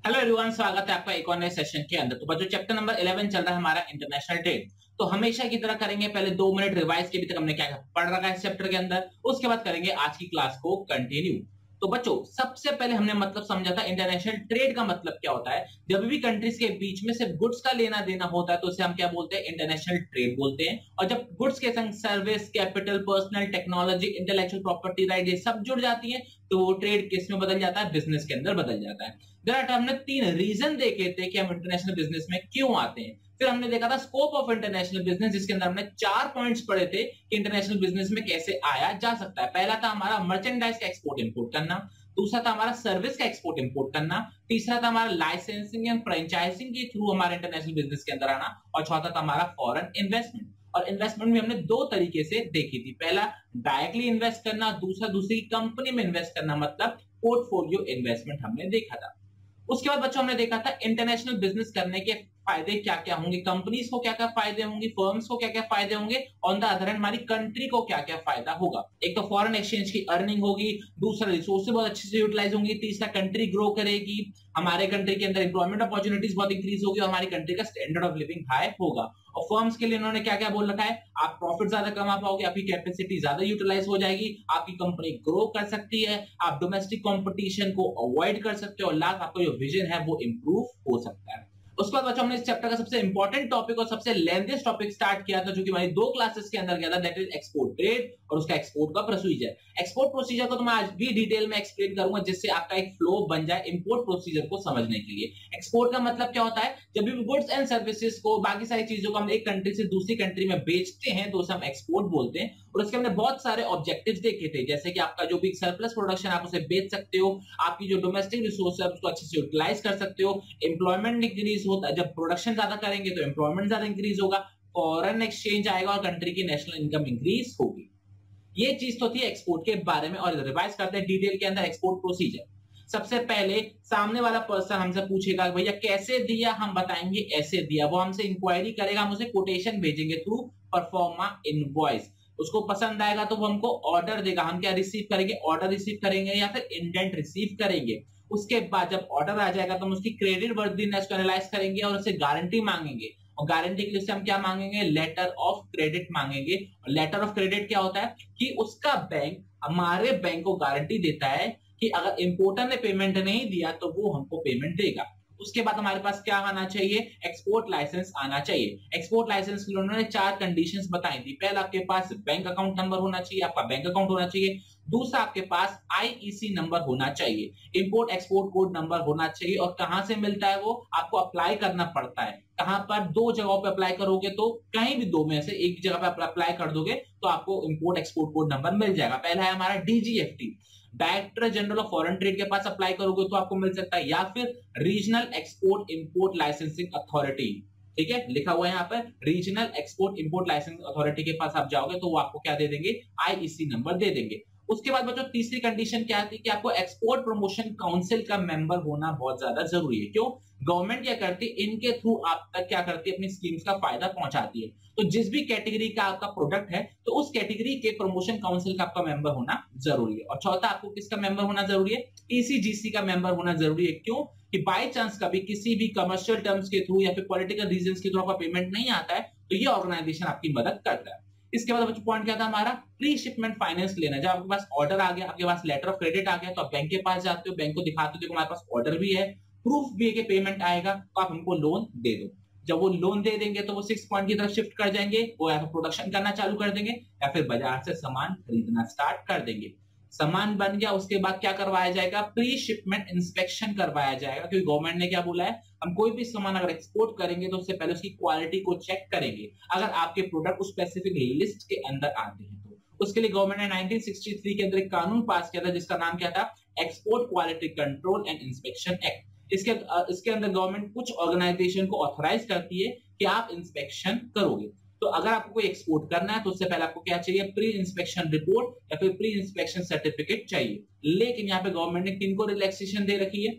Hello everyone, स्वागत है आपका एक और नए सेशन के अंदर। तो बच्चों, चैप्टर नंबर 11 चल रहा है हमारा इंटरनेशनल ट्रेड। तो हमेशा की तरह करेंगे पहले 2 मिनट रिवाइज के, अभी तक हमने क्या पढ़ रखा है इस चैप्टर के अंदर, उसके बाद करेंगे आज की क्लास को कंटिन्यू। तो बच्चों, सबसे पहले हमने मतलब समझा था इंटरनेशनल ट्रेड का मतलब क्या होता है। जब भी कंट्रीज के बीच में सिर्फ गुड्स का लेना देना होता है तो उसे हम क्या बोलते हैं, इंटरनेशनल ट्रेड बोलते हैं। और जब गुड्स के संग service, capital, personal, technology, intellectual property right ये सब जुड़ जाती है तो वो ट्रेड किस में बदल जाता है, बिजनेस के अंदर बदल जाता है। दैट हमने 3 रीजन देखे थे कि हम इंटरनेशनल बिजनेस में क्यों आते हैं। फिर हमने देखा था स्कोप ऑफ इंटरनेशनल बिजनेस, जिसके अंदर हमने 4 पॉइंट्स पढ़े थे कि इंटरनेशनल बिजनेस में कैसे आया जा सकता है। पहला था हमारा मर्चेंडाइज का एक्सपोर्ट इंपोर्ट करना, दूसरा था हमारा सर्विस का एक्सपोर्ट इंपोर्ट करना, तीसरा था हमारा लाइसेंसिंग एंड फ्रेंचाइजिंग के थ्रू हमारे इंटरनेशनल बिजनेस के अंदर आना, और चौथा था हमारा फॉरेन इन्वेस्टमेंट। और इन्वेस्टमेंट में हमने 2 तरीके से देखी थी, पहला डायरेक्टली इन्वेस्ट करना, दूसरा दूसरी कंपनी में इन्वेस्ट करना, मतलब पोर्टफोलियो इन्वेस्टमेंट हमने देखा था। उसके बाद बच्चों हमने देखा था इंटरनेशनल बिजनेस करने के फायदे क्या क्या होंगे, कंपनीज को क्या क्या फायदे होंगे, फर्म्स को क्या क्या फायदे होंगे, ऑन द अदर हैंड हमारी कंट्री को क्या क्या फायदा होगा। एक तो फॉरेन एक्सचेंज की अर्निंग होगी, दूसरा रिसोर्सेज बहुत अच्छे से यूटिलाइज होंगी, तीसरा कंट्री ग्रो करेगी, हमारे कंट्री के अंदर एम्प्लॉयमेंट अपॉर्चुनिटीज बहुत इंक्रीज होगी और हमारी कंट्री का स्टैंडर्ड ऑफ लिविंग हाई होगा। और फर्म्स के लिए उन्होंने क्या क्या बोल रखा है, आप प्रॉफिट ज्यादा कमा पाओगे, आपकी कैपेसिटी ज्यादा यूटिलाइज हो जाएगी, आपकी कंपनी ग्रो कर सकती है, आप डोमेस्टिक कंपटीशन को अवॉइड कर सकते हो और लास्ट आपका जो विजन है वो इंप्रूव हो सकता है। उसके बाद बच्चों हमने इस चैप्टर का सबसे इंपॉर्टेंट टॉपिक और सबसे लेंथीएस्ट टॉपिक स्टार्ट किया था, जो कि हमारी 2 क्लासेस के अंदर गया था, दैट इज एक्सपोर्ट ट्रेड और उसका एक्सपोर्ट का प्रोसीजर। एक्सपोर्ट प्रोसीजर को तो मैं आज भी डिटेल में एक्सप्लेन करूंगा, जिससे आपका एक फ्लो बन जाए इंपोर्ट प्रोसीजर को समझने के लिए। एक्सपोर्ट का मतलब क्या होता है, जब भी गुड्स एंड सर्विसेज को, बाकी सारी चीजों को हम एक कंट्री से दूसरी कंट्री में बेचते हैं तो उसे हम एक्सपोर्ट बोलते हैं। और उसके हमने बहुत सारे ऑब्जेक्टिव्स देखे थे, जैसे कि आपका जो भी सरप्लस प्रोडक्शन आप उसे बेच सकते हो, आपकी जो डोमेस्टिक रिसोर्स है उसको अच्छे से यूटिलाइज कर सकते हो, एम्प्लॉयमेंट इंक्रीज होता है, जब प्रोडक्शन ज्यादा करेंगे तो एम्प्लॉयमेंट ज्यादा इंक्रीज होगा, फॉरेन एक्सचेंज आएगा और कंट्री की नेशनल इनकम इंक्रीज होगी। ये चीज तो थी एक्सपोर्ट के बारे में। और रिवाइज करते हैं डिटेल के अंदर एक्सपोर्ट प्रोसीजर। सबसे पहले सामने वाला पर्सन हमसे पूछेगा भैया कैसे दिया, हम बताएंगे ऐसे दिया। वो हमसे इंक्वायरी करेगा, हम उसे कोटेशन भेजेंगे थ्रू परफॉर्मा इनवॉइस। उसको पसंद आएगा तो वो हमको ऑर्डर देगा, हम क्या रिसीव करेंगे, ऑर्डर रिसीव करेंगे या फिर इंडेंट रिसीव करेंगे। उसके बाद जब ऑर्डर आ जाएगा तो हम उसकी क्रेडिट वर्दीनेस को एनालाइज करेंगे और उससे गारंटी मांगेंगे। और गारंटी के लिए हम क्या मांगेंगे, लेटर ऑफ क्रेडिट मांगेंगे। और लेटर ऑफ क्रेडिट क्या होता है कि उसका बैंक हमारे बैंक को गारंटी देता है कि अगर इंपोर्टर ने पेमेंट नहीं दिया तो वो हमको पेमेंट देगा। उसके बाद हमारे पास क्या आना चाहिए, एक्सपोर्ट लाइसेंस आना चाहिए। एक्सपोर्ट लाइसेंस के लिए उन्होंने 4 कंडीशंस बताई थी। पहला, आपके पास बैंक अकाउंट नंबर होना चाहिए, आपका बैंक अकाउंट होना चाहिए। दूसरा, आपके पास आईईसी नंबर होना चाहिए, इंपोर्ट एक्सपोर्ट कोड नंबर होना चाहिए। और कहां से मिलता है वो, आपको अप्लाई करना पड़ता है। कहां पर, 2 जगहों पे अप्लाई करोगे, तो कहीं भी 2 में से एक जगह पे अप्लाई कर दोगे तो आपको इंपोर्ट एक्सपोर्ट कोड नंबर मिल जाएगा। पहला है हमारा DGFT, director general of foreign trade के पास अप्लाई करोगे तो आपको मिल सकता है, या फिर regional export import licensing authority. ठीक है, लिखा हुआ है यहाँ पर regional export import licence authority के पास आप जाओगे तो वो आपको क्या दे देंगे, आईईसी नंबर दे देंगे। उसके बाद बच्चों तीसरी कंडीशन क्या थी कि आपको एक्सपोर्ट प्रमोशन काउंसिल का मेंबर होना बहुत ज्यादा जरूरी है। क्यों, गवर्नमेंट क्या करती है, इनके थ्रू आप तक क्या करती है, अपनी स्कीम्स का फायदा पहुंचाती है। तो जिस भी कैटेगरी का आपका प्रोडक्ट है तो उस कैटेगरी के प्रमोशन काउंसिल का आपका मेंबर होना जरूरी है। और चौथा, आपको किसका मेंबर होना जरूरी है, ईसीजीसी का मेंबर होना जरूरी है। क्यों कि बाय चांस कभी किसी भी कमर्शियल टर्म्स के थ्रू या फिर पॉलिटिकल रीजंस के थ्रू आपका पेमेंट नहीं आता है तो ये ऑर्गेनाइजेशन आपकी मदद करता है। इसके बाद बच्चों पॉइंट क्या था हमारा, प्री शिपमेंट फाइनेंस लेना। जब आपके पास ऑर्डर आ गया, आपके पास लेटर ऑफ क्रेडिट आ गया, तो आप बैंक के पास जाते हो, बैंक को दिखाते हो देखो हमारे पास ऑर्डर भी है, प्रूफ भी है कि पेमेंट आएगा, तो आप हमको लोन दे दो। जब वो लोन दे देंगे तो वो 6 पॉइंट की तरफ शिफ्ट कर जाएंगे, वो या तो प्रोडक्शन करना चालू कर देंगे या फिर बाजार से सामान खरीदना स्टार्ट कर देंगे। सामान बन गया, उसके बाद क्या करवाया जाएगा, प्री शिपमेंट इंस्पेक्शन करवाया जाएगा। क्योंकि गवर्नमेंट ने क्या बोला है, हम कोई भी सामान अगर एक्सपोर्ट करेंगे तो उससे पहले उसकी क्वालिटी को चेक करेंगे, अगर आपके प्रोडक्ट उस स्पेसिफिक लिस्ट के अंदर आते हैं तो। उसके लिए गवर्नमेंट ने 1963 के अंदर एक कानून पास किया था जिसका नाम क्या था, export quality control and inspection act. इसके अंदर गवर्नमेंट कुछ ऑर्गेनाइजेशन को ऑथराइज करती है कि आप इंस्पेक्शन करोगे। तो अगर आपको कोई एक्सपोर्ट करना है तो उससे पहले आपको क्या चाहिए, प्री इंस्पेक्शन रिपोर्ट या फिर प्री इंस्पेक्शन सर्टिफिकेट चाहिए। लेकिन यहाँ पे गवर्नमेंट ने किनको रिलैक्सेशन दे रखी है,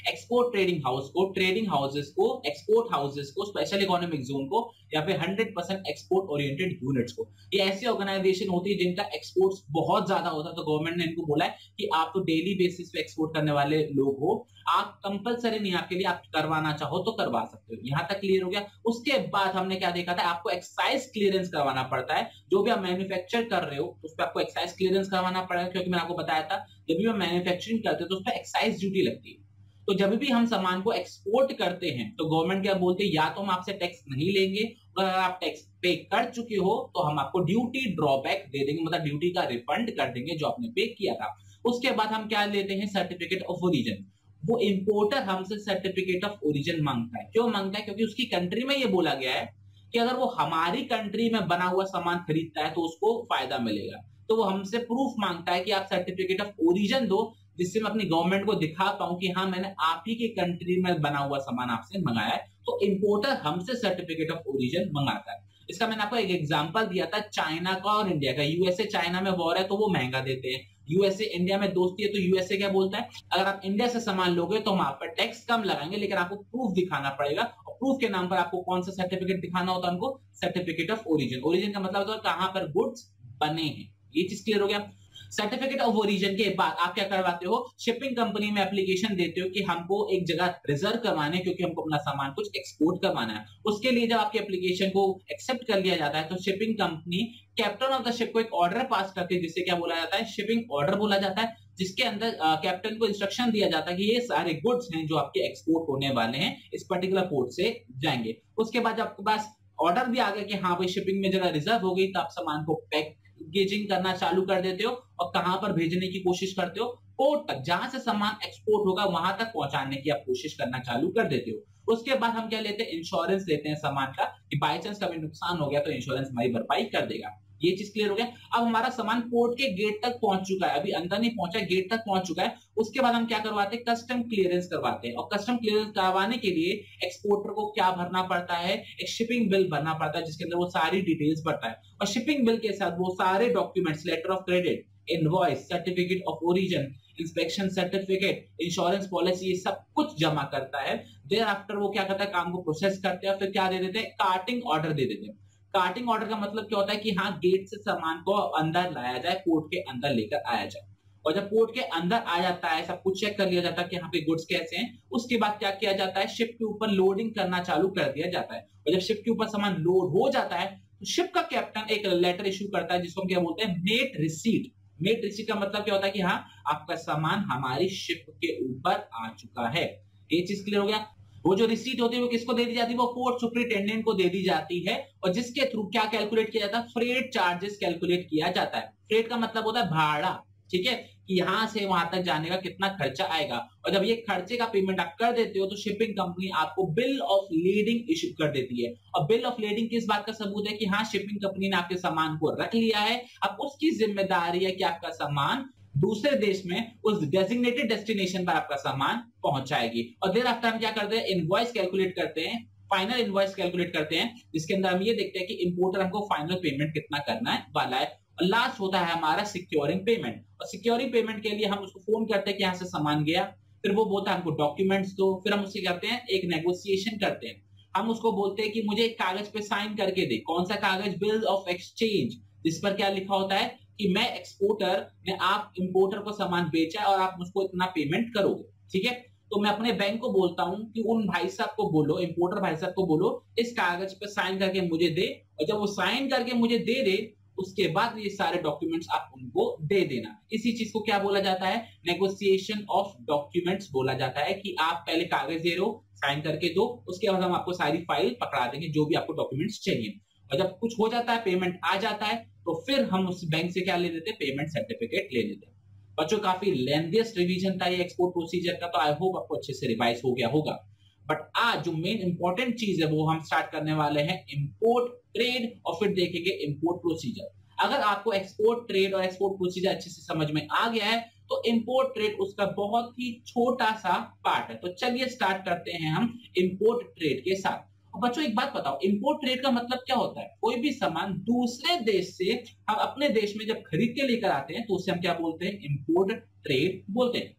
एक्सपोर्ट ट्रेडिंग हाउसेस को, एक्सपोर्ट हाउसेस को, स्पेशल इकोनॉमिक जोन को, या फिर 100% एक्सपोर्ट ओरिएंटेड यूनिट्स को। ये ऐसी ऑर्गेनाइजेशन होती है जिनका एक्सपोर्ट्स बहुत ज्यादा होता है, तो गवर्नमेंट ने इनको बोला है कि आप तो डेली बेसिस पे एक्सपोर्ट करने वाले लोग हो, आप कंपलसरी नहीं, आपके लिए आप करवाना चाहो तो करवा सकते हो। यहां तक क्लियर हो गया। उसके बाद हमने क्या देखा था, आपको एक्साइज क्लियरेंस करवाना पड़ता है। जो भी आप मैन्युफैक्चर कर रहे हो उस पर आपको एक्साइज क्लियरेंस करवाना पड़ेगा, क्योंकि मैंने आपको बताया था जब भी हम मैन्युफैक्चरिंग करते हैं तो उस पर एक्साइज ड्यूटी लगती है। तो जब भी हम सामान को एक्सपोर्ट करते हैं तो गवर्नमेंट क्या बोलती है, या तो हम आपसे टैक्स नहीं लेंगे, और अगर आप टैक्स पे कर चुके हो तो हम आपको ड्यूटी ड्रॉबैक दे देंगे, मतलब ड्यूटी का रिफंड कर देंगे जो आपने पे किया था। उसके बाद हम क्या लेते हैं, सर्टिफिकेट ऑफ ओरिजिन। वो इंपोर्टर हमसे सर्टिफिकेट ऑफ ओरिजिन मांगता है। क्यों मांगता है? क्योंकि उसकी कंट्री में ये बोला गया है कि अगर वो हमारी कंट्री में बना हुआ सामान खरीदता है तो उसको फायदा मिलेगा। तो वो हमसे प्रूफ मांगता है कि आप सर्टिफिकेट ऑफ ओरिजिन दो, जिससे मैं अपनी गवर्नमेंट को दिखा पाऊं कि हाँ मैंने आप ही की कंट्री में बना हुआ सामान आपसे मंगाया है। तो इंपोर्टर हमसे सर्टिफिकेट ऑफ ओरिजिन मंगाता है। इसका मैंने आपको एक एग्जांपल दिया था चाइना का और इंडिया का। यूएसए चाइना में वॉर है तो वो महंगा देते हैं, यूएसए इंडिया में दोस्ती है तो यूएसए क्या बोलता है, अगर आप इंडिया से सामान लोगे तो हम आप पर टैक्स कम लगाएंगे, लेकिन आपको प्रूफ दिखाना पड़ेगा। और प्रूफ के नाम पर आपको कौन सा सर्टिफिकेट दिखाना होता है उनको, सर्टिफिकेट ऑफ ओरिजिन। ओरिजिन का मतलब होता है कहां पर गुड्स बने हैं। ये चीज क्लियर हो गया। सर्टिफिकेट ऑफ ओरिजिन के बाद आप क्या करवाते हो, शिपिंग कंपनी में एप्लीकेशन देते हो कि हमको एक जगह रिजर्व करवाने, क्योंकि हमको अपना सामान कुछ एक्सपोर्ट करवाना है। उसके लिए जब आपकी एप्लीकेशन को एक्सेप्ट कर लिया जाता है तो shipping company captain of the ship को एक ऑर्डर पास करती है, जिससे क्या बोला जाता है, शिपिंग ऑर्डर बोला जाता है, जिसके अंदर कैप्टन को इंस्ट्रक्शन दिया जाता है कि ये सारे गुड्स हैं जो आपके एक्सपोर्ट होने वाले हैं इस पर्टिकुलर पोर्ट से जाएंगे। उसके बाद जब आपके पास ऑर्डर भी आ गया कि हाँ भाई शिपिंग में जगह रिजर्व हो गई, तो आप सामान को पैकेजिंग करना चालू कर देते हो और कहां पर भेजने की कोशिश करते हो, पोर्ट तक, जहां से सामान एक्सपोर्ट होगा वहां तक पहुंचाने की आप कोशिश करना चालू कर देते हो। उसके बाद हम क्या लेते हैं, इंश्योरेंस लेते हैं सामान का, कि बाय चांस कभी नुकसान हो गया तो इंश्योरेंस हमारी भरपाई कर देगा। ये चीज क्लियर हो गया। अब हमारा सामान पोर्ट के गेट तक पहुंच चुका है, अभी अंदर नहीं पहुंचा, गेट तक पहुंच चुका है। उसके बाद हम क्या करवाते हैं, कस्टम क्लियरेंस करवाते हैं। और कस्टम क्लियरेंस करवाने के लिए एक्सपोर्टर को क्या भरना पड़ता है, एक शिपिंग बिल भरना पड़ता है, जिसके अंदर वो सारी डिटेल्स भरता है। और शिपिंग बिल के साथ वो सारे documents, letter of credit, invoice, certificate of origin, inspection certificate, insurance policy, ये सब कुछ जमा करता है। देयर आफ्टर वो क्या करता है, काम को प्रोसेस करते हैं, फिर क्या दे देते हैं, कार्टिंग ऑर्डर दे देते हैं। कार्टिंग ऑर्डर का मतलब क्या होता है कि हाँ गेट से सामान को अंदर लाया जाए, पोर्ट के अंदर लेकर आया जाए। और जब पोर्ट के अंदर आ जाता है, सब कुछ चेक कर लिया जाता है कि यहाँ पे गुड्स कैसे हैं, उसके बाद क्या किया जाता है, शिप के ऊपर लोडिंग करना चालू कर दिया जाता है। और जब शिप के ऊपर सामान लोड हो जाता है तो शिप का कैप्टन एक लेटर इश्यू करता है, जिसको हम क्या बोलते हैं, मेट रिसीट। मेट रिसीट का मतलब क्या होता है कि हाँ आपका सामान हमारी शिप के ऊपर आ चुका है। ये चीज क्लियर हो गया। वो जो रिसीट होती है वो किसको दे दी जाती है, वो पोर्ट सुपरिटेंडेंट को दे दी जाती है, और जिसके थ्रू क्या कैलकुलेट किया जाता है, फ्रेट चार्जेस कैलकुलेट किया जाता है। फ्रेट का मतलब होता है भाड़ा, ठीक है, कि यहां से वहां तक जाने का कितना खर्चा आएगा। और जब ये खर्चे का पेमेंट आप कर देते हो तो शिपिंग कंपनी आपको बिल ऑफ लीडिंग इश्यू कर देती है। और बिल ऑफ लीडिंग किस बात का सबूत है कि हाँ शिपिंग कंपनी ने आपके सामान को रख लिया है, अब उसकी जिम्मेदारी है कि आपका सामान दूसरे देश में उस डेजिग्नेटेड डेस्टिनेशन पर आपका सामान पहुंचाएगी। और देर आफ्टर हम क्या करते हैं, इनवॉइस कैलकुलेट करते हैं, फाइनल इनवॉइस कैलकुलेट करते हैं, जिसके अंदर हम ये देखते हैं कि इंपोर्टर हमको फाइनल पेमेंट कितना करना है वाला है। और लास्ट होता है हमारा सिक्योरिंग पेमेंट। और सिक्योरिंग पेमेंट के लिए हम उसको फोन करते हैं कि यहाँ से सामान गया, फिर वो बोलता है हमको डॉक्यूमेंट्स दो, फिर हम उससे करते हैं एक नेगोशिएशन करते हैं। हम उसको बोलते हैं कि मुझे एक कागज पे साइन करके दे। कौन सा कागज, बिल ऑफ एक्सचेंज, जिस पर क्या लिखा होता है कि मैं एक्सपोर्टर ने आप इंपोर्टर को सामान बेचा है और आप मुझको इतना पेमेंट करोगे, ठीक है। तो मैं अपने बैंक को बोलता हूं कि उन भाई साहब को बोलो, इंपोर्टर भाई साहब को बोलो इस कागज पे साइन करके मुझे दे, और जब वो साइन करके मुझे दे दे उसके बाद ये सारे डॉक्यूमेंट्स आप उनको दे देना। इसी चीज को क्या बोला जाता है, नेगोशिएशन ऑफ डॉक्यूमेंट्स बोला जाता है, कि आप पहले कागज दे रहे हो, साइन करके दो, उसके बाद हम आपको सारी फाइल पकड़ा देंगे जो भी आपको डॉक्यूमेंट्स चाहिए। और जब कुछ हो जाता है, पेमेंट आ जाता है, तो फिर हम उस बैंक से क्या ले लेते हैं, पेमेंट सर्टिफिकेट ले लेते हैं। बच्चों काफी लेंथीएस्ट रिवीजन था ये एक्सपोर्ट प्रोसीजर का, तो आई होप आपको अच्छे से रिवाइज हो गया होगा। बट आज जो मेन इंपॉर्टेंट चीज है वो हम स्टार्ट करने वाले हैं इंपोर्ट ट्रेड, और फिर देखेंगे इंपोर्ट प्रोसीजर। अगर आपको एक्सपोर्ट ट्रेड और एक्सपोर्ट प्रोसीजर अच्छे से समझ में आ गया है तो इंपोर्ट ट्रेड उसका बहुत ही छोटा सा पार्ट है। तो चलिए स्टार्ट करते हैं हम इंपोर्ट ट्रेड के साथ। बच्चों एक बात बताओ, इंपोर्ट ट्रेड का मतलब क्या होता है, कोई भी सामान दूसरे देश से हम अपने देश में जब खरीद के लेकर आते हैं तो उसे हम क्या बोलते हैं, इंपोर्ट ट्रेड बोलते हैं।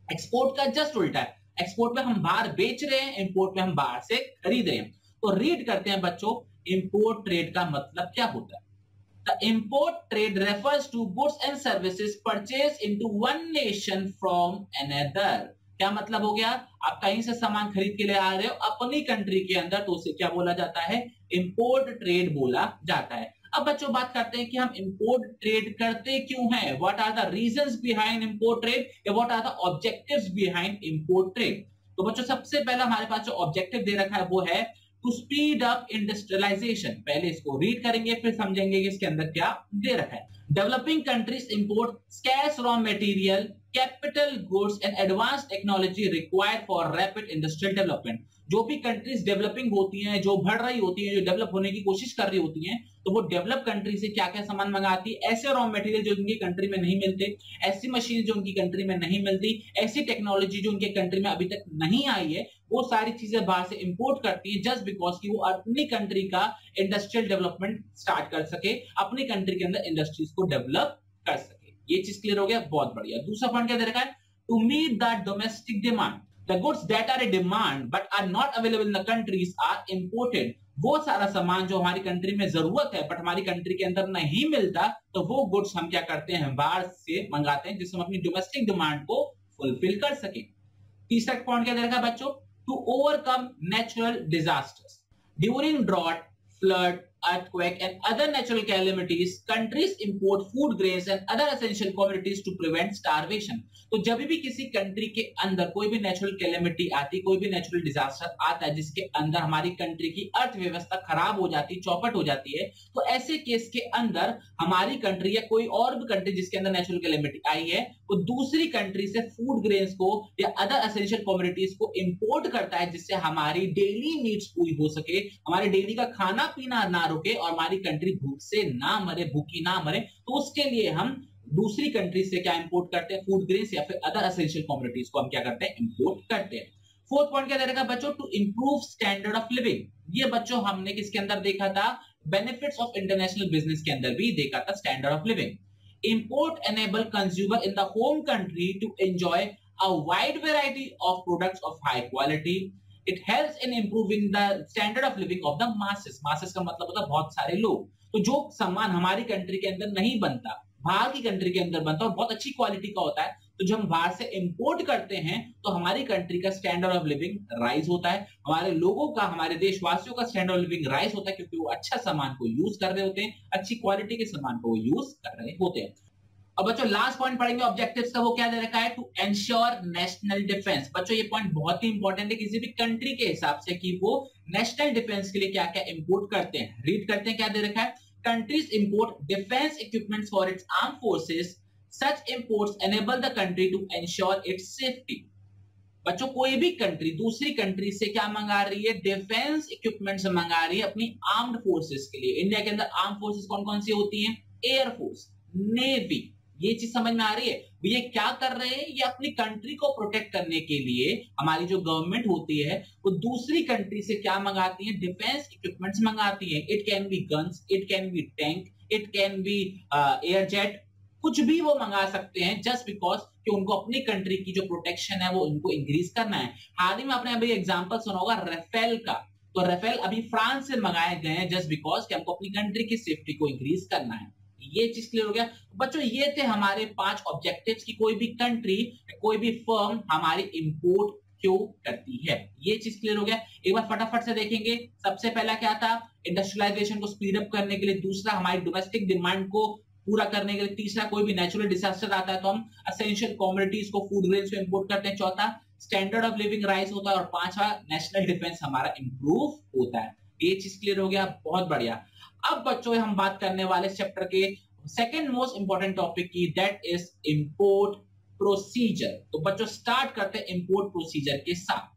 एक्सपोर्ट का जस्ट उल्टा है, एक्सपोर्ट में हम बाहर बेच रहे हैं, इंपोर्ट में हम बाहर से खरीद रहे हैं। तो रीड करते हैं बच्चों, इंपोर्ट ट्रेड का मतलब क्या होता है। The import trade refers to goods and services purchased into one nation from another। क्या मतलब हो गया, आप कहीं से सामान खरीद के ले आ रहे हो अपनी कंट्री के अंदर, तो उसे क्या बोला जाता है, इंपोर्ट ट्रेड बोला जाता है। अब बच्चों बात करते हैं कि हम इंपोर्ट ट्रेड करते क्यों हैं, what are the reasons behind import trade, या what are the objectives behind import trade. तो बच्चों सबसे पहला हमारे पास जो ऑब्जेक्टिव दे रखा है वो है टू स्पीड अप इंडस्ट्रियलाइजेशन। पहले इसको रीड करेंगे फिर समझेंगे कि इसके अंदर क्या दे रखा है। Developing countries import scarce raw material, capital goods and advance technology required for rapid industrial development. जो भी कंट्रीज डेवलपिंग होती हैं, जो बढ़ रही होती हैं, जो डेवलप होने की कोशिश कर रही होती हैं, तो वो डेवलप कंट्री से क्या क्या सामान मंगाती है, ऐसे रॉ मटेरियल जो उनकी कंट्री में नहीं मिलते, ऐसी मशीन जो उनकी कंट्री में नहीं मिलती, ऐसी टेक्नोलॉजी जो उनके कंट्री में अभी तक नहीं आई है, वो सारी चीजें बाहर से इंपोर्ट करती है जस्ट बिकॉज कि वो अपनी कंट्री का इंडस्ट्रियल डेवलपमेंट स्टार्ट कर सके, अपनी कंट्री के अंदर इंडस्ट्रीज को डेवलप कर सके। ये चीज क्लियर हो गया, बहुत बढ़िया। दूसरा पॉइंट क्या दे रखा है, to meet the domestic demand, the goods that are in demand but are not available in the countries are imported. वो सारा सामान जो हमारी कंट्री में जरूरत है बट हमारी कंट्री के अंदर नहीं मिलता, तो वो गुड्स हम क्या करते हैं, बाहर से मंगाते हैं, जिससे हम अपनी डोमेस्टिक डिमांड को फुलफिल कर सके। तीसरा पॉइंट क्या दे रखा है बच्चों, to overcome natural disasters during drought, flood, earthquake and other natural calamities, countries import food grains and other essential commodities to prevent starvation। तो जब भी किसी कंट्री के अंदर कोई भी नेचुरल कैलेमिटी आती, कोई भी नेचुरल डिजास्टर आता है जिसके अंदर हमारी कंट्री की अर्थव्यवस्था खराब हो जाती, चौपट हो जाती है, तो ऐसे केस के अंदर हमारी कंट्री या कोई और भी कंट्री जिसके अंदर नेचुरल कैलेमिटी आई है, वो दूसरी कंट्री से फूड ग्रेन्स को या अदर एसेंशियल कमोडिटीज को इंपोर्ट करता है, जिससे हमारी डेली नीड्स पूरी हो सके, हमारे डेली का खाना पीना ना रुके और हमारी कंट्री भूख से ना मरे, भूखी ना मरे। तो उसके लिए हम दूसरी कंट्री से क्या इंपोर्ट करते हैं, फूड ग्रेन्स या फिर अदर एसेंशियल कमोडिटीज को हम क्या करते हैं, इंपोर्ट करते हैं। फोर्थ पॉइंट क्या दे रखा है बच्चों, to improve standard of living. ये बच्चों हमने किसके अंदर देखा था, बेनिफिट्स ऑफ इंटरनेशनल बिजनेस के अंदर भी देखा था, standard of living. Import enable consumer in the home country to enjoy a wide variety of products of high quality. It helps in improving the standard of living of the masses. Masses का मतलब होता है बहुत सारे लोग। तो जो सामान हमारी कंट्री के अंदर नहीं बनता, बाहर की कंट्री के अंदर बनता और बहुत अच्छी क्वालिटी का होता है, तो जब हम बाहर से इंपोर्ट करते हैं तो हमारी कंट्री का स्टैंडर्ड ऑफ लिविंग राइज होता है, हमारे लोगों का, हमारे देशवासियों का स्टैंडर्ड ऑफ लिविंग राइज होता है, क्योंकि वो अच्छा सामान को यूज कर रहे होते हैं, अच्छी क्वालिटी के सामान को यूज कर रहे होते हैं। अब बच्चों लास्ट पॉइंट पढ़ेंगे ऑब्जेक्टिव्स का, वो क्या दे रखा है, टू एंश्योर नेशनल डिफेंस। बच्चों ये पॉइंट बहुत ही इंपॉर्टेंट है किसी भी कंट्री के हिसाब से कि वो नेशनल डिफेंस के लिए क्या क्या इंपोर्ट करते हैं। रीड करते हैं क्या दे रखा है, countries import defence equipments for its arm forces, such imports enable the country to ensure its safety। बच्चों कोई भी कंट्री दूसरी कंट्री से क्या मंगा रही है, डिफेंस इक्विपमेंट्स मंगा रही है अपनी आर्म्ड फोर्सेस के लिए। इंडिया के अंदर आर्म फोर्सेस कौन कौन सी होती हैं, एयरफोर्स, नेवी। ये चीज समझ में आ रही है, ये क्या कर रहे हैं, ये अपनी कंट्री को प्रोटेक्ट करने के लिए हमारी जो गवर्नमेंट होती है वो दूसरी कंट्री से क्या मंगाती है, डिफेंस इक्विपमेंट्स मंगाती है। It can be guns, it can be tank, it can be air jet, कुछ भी वो मंगा सकते हैं जस्ट बिकॉज कि उनको अपनी कंट्री की जो प्रोटेक्शन है वो उनको इंक्रीज करना है। हाल ही में आपने अभी एग्जांपल सुना होगा राफेल का, तो राफेल अभी फ्रांस से मंगाए गए हैं जस्ट बिकॉज कि हमको अपनी कंट्री की सेफ्टी को इंक्रीज करना है। ये चीज क्लियर हो गया बच्चों। ये थे हमारे 5 ऑब्जेक्टिव्स की कोई भी कंट्री, कोई भी फर्म हमारी इंपोर्ट क्यों करती है। ये चीज क्लियर हो गया। एक बार फटाफट से देखेंगे। सबसे पहला क्या था, इंडस्ट्रियलाइजेशन को स्पीड अप करने के लिए। दूसरा हमारी डोमेस्टिक डिमांड को पूरा करने के लिए। तीसरा कोई भी नेचुरल डिजास्टर आता है तो हम एसेंशियल कमोडिटीज को, फूड ग्रेन्स को इंपोर्ट करते हैं। चौथा स्टैंडर्ड ऑफ लिविंग राइज होता है और पांचवा नेशनल डिफेंस हमारा इंप्रूव होता है। ये चीज क्लियर हो गया, बहुत बढ़िया। अब बच्चों हम बात करने वाले चैप्टर के सेकंड मोस्ट इंपॉर्टेंट टॉपिक की, दैट इज इंपोर्ट प्रोसीजर। तो बच्चों स्टार्ट करते हैं इंपोर्ट प्रोसीजर के साथ।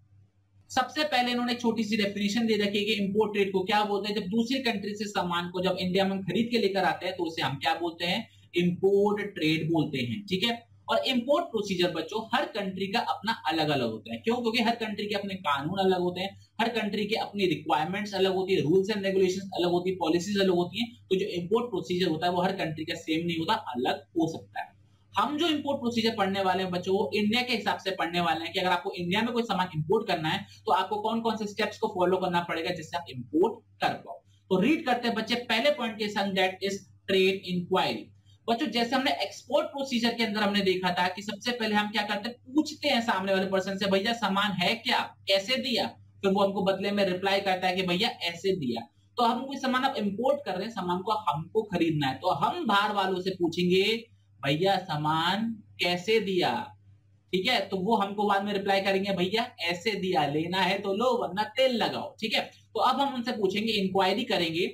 सबसे पहले इन्होंने छोटी सी डेफिनेशन दे रखी है कि इंपोर्ट ट्रेड को क्या बोलते हैं। जब दूसरी कंट्री से सामान को जब इंडिया में हम खरीद के लेकर आते हैं तो उसे हम क्या बोलते हैं, इंपोर्ट ट्रेड बोलते हैं, ठीक है। और इंपोर्ट प्रोसीजर बच्चों हर कंट्री का अपना अलग अलग होता है। क्यों? क्योंकि हर कंट्री के अपने कानून अलग होते हैं, हर कंट्री के अपनी रिक्वायरमेंट्स अलग होती है, रूल्स एंड रेगुलेशंस अलग होती है, पॉलिसीज अलग होती हैं। तो जो इंपोर्ट प्रोसीजर होता है वो हर कंट्री का सेम नहीं होता, अलग हो सकता है। हम जो इंपोर्ट प्रोसीजर पढ़ने वाले हैं बच्चों, वो इंडिया के हिसाब से पढ़ने वाले हैं कि अगर आपको इंडिया में कोई सामान इंपोर्ट करना है तो आपको कौन कौन से स्टेप्स को फॉलो करना पड़ेगा जिससे आप इंपोर्ट कर पाओ। तो रीड करते हैं बच्चे पहले पॉइंट के संग, दैट इज ट्रेड इंक्वायरी। बच्चों जैसे हमने एक्सपोर्ट प्रोसीजर के अंदर हमने देखा था कि सबसे पहले हम क्या करते हैं, पूछते हैं सामने वाले पर्सन से, भैया सामान है क्या, कैसे दिया, फिर वो हमको बदले में रिप्लाई करता है कि भैया ऐसे दिया। तो हम कोई सामान आप इंपोर्ट कर रहे हैं, सामान को हमको खरीदना है, तो हम बाहर वालों से पूछेंगे भैया सामान कैसे दिया, ठीक है, तो वो हमको बाद में रिप्लाई करेंगे भैया ऐसे दिया, लेना है तो लो वरना तेल लगाओ, ठीक है। तो अब हम उनसे पूछेंगे, इंक्वायरी करेंगे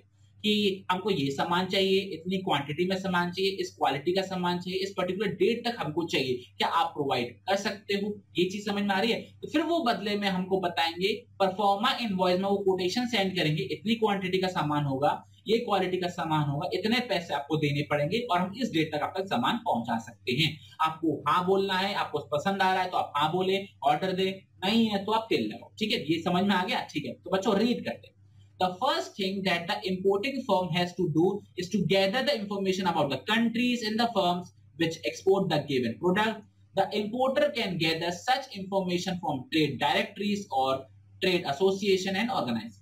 कि हमको ये सामान चाहिए, इतनी क्वांटिटी में सामान चाहिए, इस क्वालिटी का सामान चाहिए, इस पर्टिकुलर डेट तक हमको चाहिए, क्या आप प्रोवाइड कर सकते हो, ये चीज समझ में आ रही है। तो फिर वो बदले में हमको बताएंगे, परफॉर्मा इनवॉइस में वो कोटेशन सेंड करेंगे, इतनी क्वांटिटी का सामान होगा, ये क्वालिटी का सामान होगा, इतने पैसे आपको देने पड़ेंगे और हम इस डेट तक आप तक सामान पहुंचा सकते हैं। आपको हाँ बोलना है, आपको पसंद आ रहा है तो आप हाँ बोले, ऑर्डर दे, नहीं है तो आप तेल लगाओ, ठीक है। ये समझ में आ गया, ठीक है। तो बच्चों रीड करते हैं। The first thing that the importing firm has to do is to gather the information about the countries and the firms which export the given product. The importer can gather such information from trade directories or trade association and organization.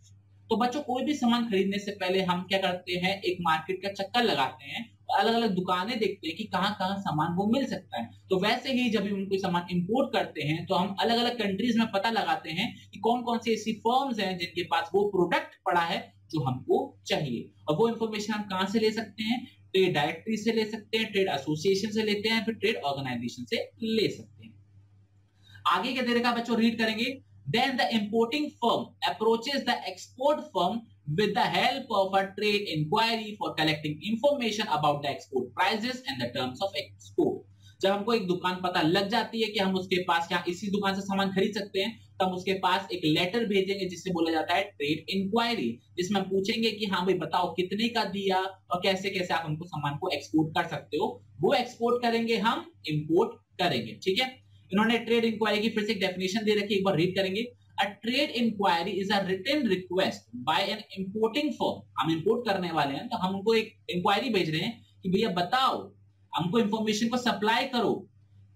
तो बच्चों कोई भी सामान खरीदने से पहले हम क्या करते हैं, एक मार्केट का चक्कर लगाते हैं, अलग अलग दुकानें देखते हैं कि कहां कहां सामान वो मिल सकता है। तो वैसे ही जब हम कोई सामान इंपोर्ट करते हैं तो हम अलग अलग कंट्रीज में पता लगाते हैं कि कौन कौन सी ऐसी फर्म्स हैं जिनके पास वो प्रोडक्ट पड़ा है जो हमको चाहिए। और वो इंफॉर्मेशन हम कहां से ले सकते हैं, ट्रेड डायरेक्टरी से ले सकते हैं, ट्रेड एसोसिएशन से लेते हैं, फिर ट्रेड ऑर्गेनाइजेशन से ले सकते हैं। आगे क्या दे रखा बच्चों, रीड करेंगे। Then the importing firm approaches the export firm with the help of a trade inquiry for collecting information about the export prices and the terms of export. जब हमको एक दुकान पता लग जाती है कि हम उसके पास क्या इसी दुकान से सामान खरीद सकते हैं, तो हम उसके पास एक लेटर भेजेंगे जिससे बोला जाता है ट्रेड इंक्वायरी, जिसमें हम पूछेंगे कि हाँ भाई बताओ कितने का दिया और कैसे कैसे आप हमको सामान को एक्सपोर्ट कर सकते हो। वो एक्सपोर्ट करेंगे, हम इंपोर्ट करेंगे, ठीक है। इन्होंने ट्रेड इंक्वायरी की फिर से एक डेफिनेशन दे रखी है, एक बार रीड करेंगे। A trade inquiry is a written request by an importing firm. हम इंपोर्ट करने वाले हैं तो हम उनको एक इंक्वायरी भेज रहे हैं कि भैया बताओ, हमको इंफॉर्मेशन को सप्लाई करो,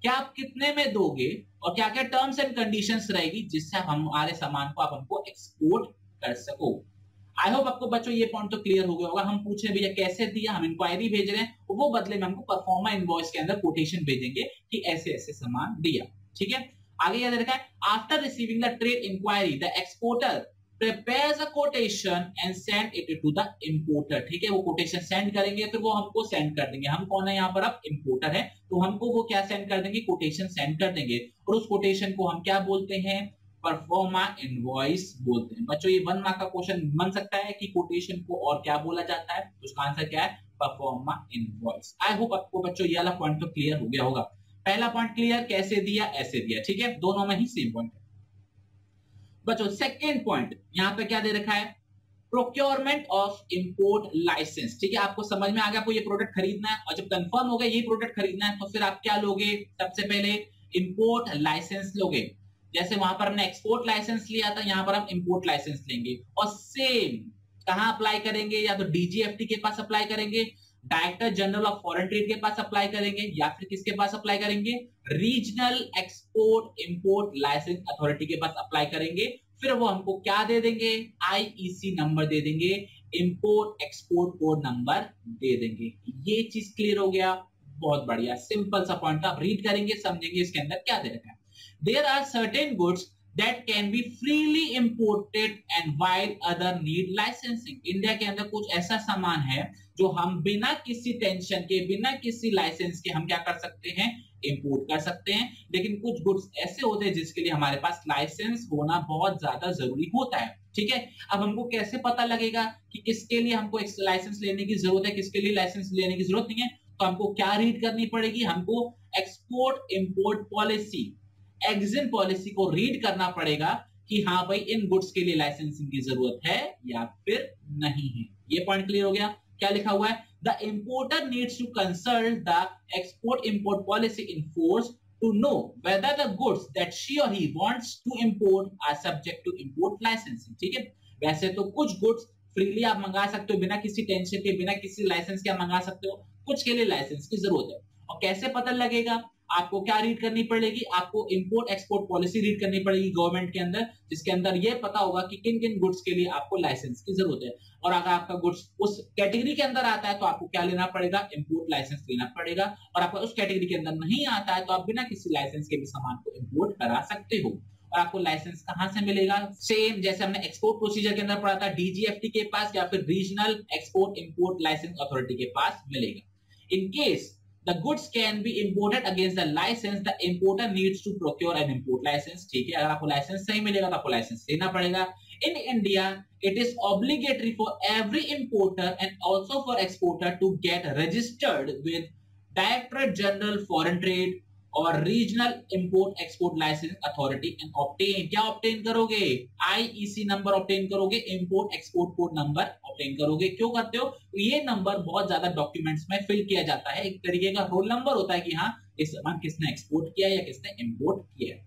क्या आप कितने में दोगे और क्या क्या टर्म्स एंड कंडीशंस रहेगी जिससे हमारे सामान को आप हमको एक्सपोर्ट कर सको। आई होप आपको बच्चों ये पॉइंट तो क्लियर हो गया होगा। हम पूछ रहे भैया कैसे दिया, हम इंक्वायरी भेज रहे हैं, वो बदले में हमको परफॉर्मा इनवॉइस के अंदर कोटेशन भेजेंगे कि ऐसे ऐसे सामान दिया, ठीक है। आगे याद रखा है, after receiving the trade inquiry the exporter prepares a quotation and send it to the importer, ठीक है। वो कोटेशन सेंड करेंगे, फिर वो हमको सेंड कर देंगे। हम कौन है यहाँ पर, अब इंपोर्टर है, तो हमको वो क्या सेंड कर देंगे, कोटेशन सेंड कर देंगे। और उस कोटेशन को हम क्या बोलते हैं, परफॉर्मा इनवॉइस बोलते हैं। बच्चों ये 1 मार्क का क्वेश्चन बन सकता है कि कोटेशन को और क्या बोला जाता है, उसका आंसर क्या है, परफॉर्मा इनवॉइस। आई होप आपको बच्चों ये वाला पॉइंट तो क्लियर हो गया होगा। पहला पॉइंट क्लियर, कैसे दिया ऐसे दिया, ठीक है, दोनों में ही सेम पॉइंट है। बच्चों सेकंड पॉइंट यहाँ पे क्या दे रखा है, प्रोक्योरमेंट ऑफ इंपोर्ट लाइसेंस, ठीक है। आपको समझ में आ गया, आपको ये प्रोडक्ट खरीदना है और जब कंफर्म हो गया ये प्रोडक्ट खरीदना है तो फिर आप क्या लोगे, सबसे पहले इंपोर्ट लाइसेंस लोगे। जैसे वहां पर हमने एक्सपोर्ट लाइसेंस लिया था, यहाँ पर हम इंपोर्ट लाइसेंस लेंगे और सेम कहां अप्लाई करेंगे, या तो डीजीएफटी के पास अप्लाई करेंगे, director general of foreign trade के पास अप्लाई करेंगे, या फिर किसके पास अप्लाई करेंगे, regional export import licence authority के पास अप्लाई करेंगे। फिर वो हमको क्या दे देंगे, आईईसी नंबर दे देंगे, इंपोर्ट एक्सपोर्ट कोड नंबर दे देंगे। ये चीज क्लियर हो गया, बहुत बढ़िया, सिंपल सा पॉइंट। आप रीड करेंगे समझेंगे इसके अंदर क्या दे रखा है। There are certain goods that can be freely imported and while other need licensing. India के अंदर कुछ ऐसा सामान है जो हम बिना किसी टेंशन के, बिना किसी लाइसेंस के हम क्या कर सकते हैं, इंपोर्ट कर सकते हैं। लेकिन कुछ गुड्स ऐसे होते हैं जिसके लिए हमारे पास लाइसेंस होना बहुत ज्यादा जरूरी होता है, ठीक है। अब हमको कैसे पता लगेगा कि किसके लिए हमको लाइसेंस लेने की जरूरत है, किसके लिए लाइसेंस लेने की जरूरत नहीं है, तो हमको क्या रीड करनी पड़ेगी, हमको export import policy, EXIM policy को रीड करना पड़ेगा कि हाँ भाई इन गुड्स के लिए लाइसेंसिंग की जरूरत है या फिर नहीं है। ये पॉइंट क्लियर हो गया। क्या लिखा हुआ है, the importer needs to consult the export import policy in force to know whether the goods that she और he wants to import are subject to import licensing, ठीक है। वैसे तो कुछ गुड्स फ्रीली आप मंगा सकते हो, बिना किसी टेंशन के, बिना किसी लाइसेंस के आप मंगा सकते हो, कुछ के लिए लाइसेंस की जरूरत है। और कैसे पता लगेगा? आपको क्या रीड करनी पड़ेगी? आपको इंपोर्ट एक्सपोर्ट पॉलिसी रीड करनी पड़ेगी गवर्नमेंट के अंदर, जिसके अंदर ये पता होगा कि किन किन गुड्स के लिए आपको लाइसेंस की जरूरत है। और अगर आपका गुड्स उस कैटेगरी के अंदर आता है तो आपको क्या लेना पड़ेगा? इंपोर्ट लाइसेंस लेना पड़ेगा। और आपका उस कैटेगरी के अंदर नहीं आता है तो आप बिना किसी लाइसेंस के भी सामान को इंपोर्ट करा सकते हो। और आपको लाइसेंस कहां से मिलेगा? सेम जैसे हमने एक्सपोर्ट प्रोसीजर के अंदर पढ़ा था, डीजीएफटी के पास या फिर regional export import licence authority के पास मिलेगा। In case the goods can be imported against the license, the importer needs to procure an import license। ठीक है, अगर आपको लाइसेंस नहीं मिलेगा तो आपको लाइसेंस लेना पड़ेगा। In India, it is obligatory for every importer and also for exporter to get registered with Directorate General Foreign Trade और regional import export licence authority and obtain. क्या ऑब्टेन करोगे? आईईसी नंबर ऑब्टेन करोगे, import export code number obtain करोगे। क्यों करते हो? ये number बहुत ज्यादा डॉक्यूमेंट्स में फिल किया जाता है, एक तरीके का रोल नंबर होता है कि हाँ इस सामान किसने एक्सपोर्ट किया या किसने इंपोर्ट किया।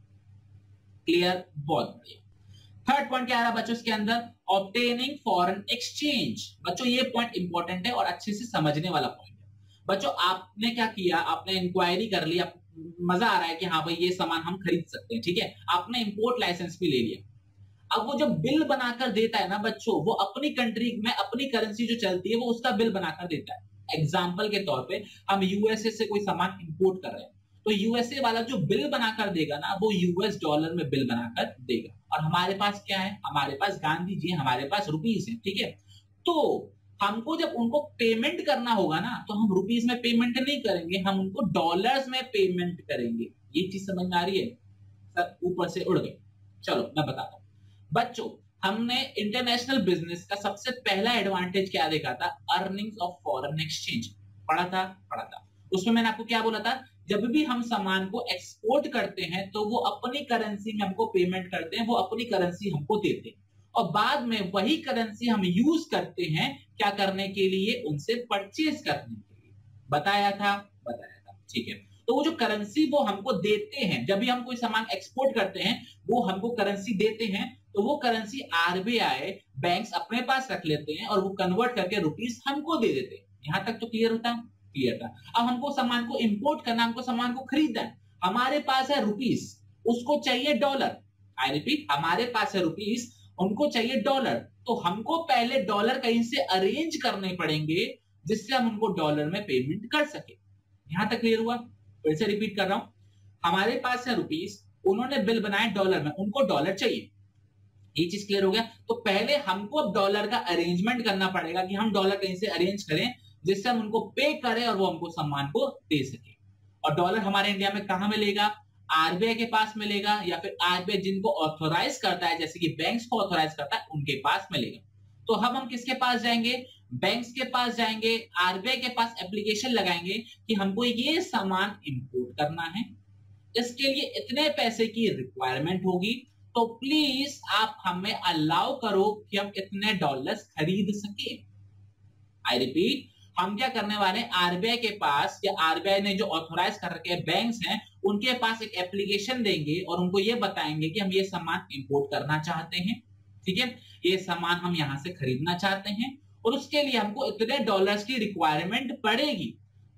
क्लियर? बहुत बढ़िया। थर्ड पॉइंट क्या आ रहा है बच्चों इसके अंदर? Obtaining foreign exchange. बच्चों ये पॉइंट इंपॉर्टेंट है और अच्छे से समझने वाला पॉइंट है। बच्चों आपने क्या किया? आपने इंक्वायरी कर ली, मजा आ रहा है कि हाँ भाई ये सामान हम खरीद सकते हैं, ठीक है, आपने इंपोर्ट लाइसेंस भी ले लिया। अब वो जो बिल बनाकर देता है ना बच्चों, वो अपनी कंट्री में अपनी करेंसी जो चलती है वो उसका बिल बनाकर देता है। एग्जांपल के तौर पे हम यूएसए से कोई सामान इंपोर्ट कर रहे हैं तो यूएसए वाला जो बिल बनाकर देगा ना वो यूएस डॉलर में बिल बनाकर देगा। और हमारे पास क्या है? हमारे पास गांधी जी, हमारे पास रुपीस है, ठीक है। तो हमको जब उनको पेमेंट करना होगा ना तो हम रुपीस में पेमेंट नहीं करेंगे, हम उनको डॉलर्स में पेमेंट करेंगे। ये चीज समझ में आ रही है? सर ऊपर से उड़ गए। चलो मैं बताता हूं बच्चों। हमने इंटरनेशनल बिजनेस का सबसे पहला एडवांटेज क्या देखा था? Earnings of foreign exchange. पढ़ा था। उसमें मैंने आपको क्या बोला था? जब भी हम सामान को एक्सपोर्ट करते हैं तो वो अपनी करेंसी में हमको पेमेंट करते हैं, वो अपनी करेंसी हमको देते हैं और बाद में वही करेंसी हम यूज करते हैं क्या करने के लिए? उनसे परचेज करने के लिए। बताया था, ठीक है। तो वो जो करेंसी वो हमको देते हैं, जब भी हम कोई सामान एक्सपोर्ट करते हैं वो हमको करेंसी देते हैं, तो वो करेंसी आरबीआई बैंक्स अपने पास रख लेते हैं और वो कन्वर्ट करके रुपीस हमको दे देते हैं। यहां तक तो क्लियर होता है? क्लियर था। अब हमको सामान को इंपोर्ट करना, हमको सामान को खरीदना है, हमारे पास है रुपीस, उसको चाहिए डॉलर। आई रिपीट, हमारे पास है रुपीस, उनको चाहिए डॉलर, तो हमको पहले डॉलर कहीं से अरेंज करने पड़ेंगे जिससे हम उनको डॉलर में पेमेंट कर सके। यहां तक क्लियर हुआ? फिर से रिपीट कर रहा हूं, हमारे पास है रुपीस, उन्होंने बिल बनाए डॉलर में, उनको डॉलर चाहिए। ये चीज क्लियर हो गया? तो पहले हमको अब डॉलर का अरेंजमेंट करना पड़ेगा कि हम डॉलर कहीं से अरेंज करें जिससे हम उनको पे करें और वो हमको सामान को दे सके। और डॉलर हमारे इंडिया में कहां मिलेगा? आरबीआई के पास मिलेगा या फिर आरबीआई जिनको ऑथोराइज करता है, जैसे कि बैंक्स को ऑथोराइज करता है, उनके पास मिलेगा। तो हम किसके पास जाएंगे? बैंक्स के पास जाएंगे, आरबीआई के पास एप्लीकेशन लगाएंगे कि हमको ये सामान इंपोर्ट करना है, इसके लिए इतने पैसे की रिक्वायरमेंट होगी, तो प्लीज आप हमें अलाउ करो कि हम इतने डॉलर्स खरीद सके। आई रिपीट, हम क्या करने वाले हैं? आरबीआई के पास या आरबीआई ने जो ऑथोराइज कर रखे बैंक्स हैं उनके पास एक एप्लीकेशन देंगे और उनको ये बताएंगे कि हम ये सामान इंपोर्ट करना चाहते हैं, ठीक है, ये सामान हम यहां से खरीदना चाहते हैं और उसके लिए हमको इतने डॉलर्स की रिक्वायरमेंट पड़ेगी।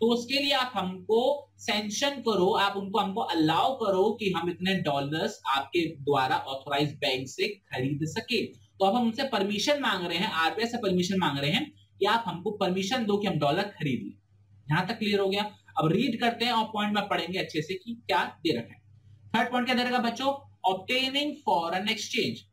तो उसके लिए आप हमको सैंक्शन करो, आप उनको हमको अलाउ करो कि हम इतने डॉलर्स आपके द्वारा ऑथोराइज बैंक से खरीद सके। तो अब हम उनसे परमिशन मांग रहे हैं, आरबीआई से परमिशन मांग रहे हैं कि आप हमको परमिशन दो कि हम डॉलर खरीद लें। यहां तक क्लियर हो गया? अब रीड करते हैं और पॉइंट में पढ़ेंगे अच्छे से कि क्या दे रखा है। थर्ड पॉइंट क्या दे रखा बच्चों? Obtaining foreign exchange.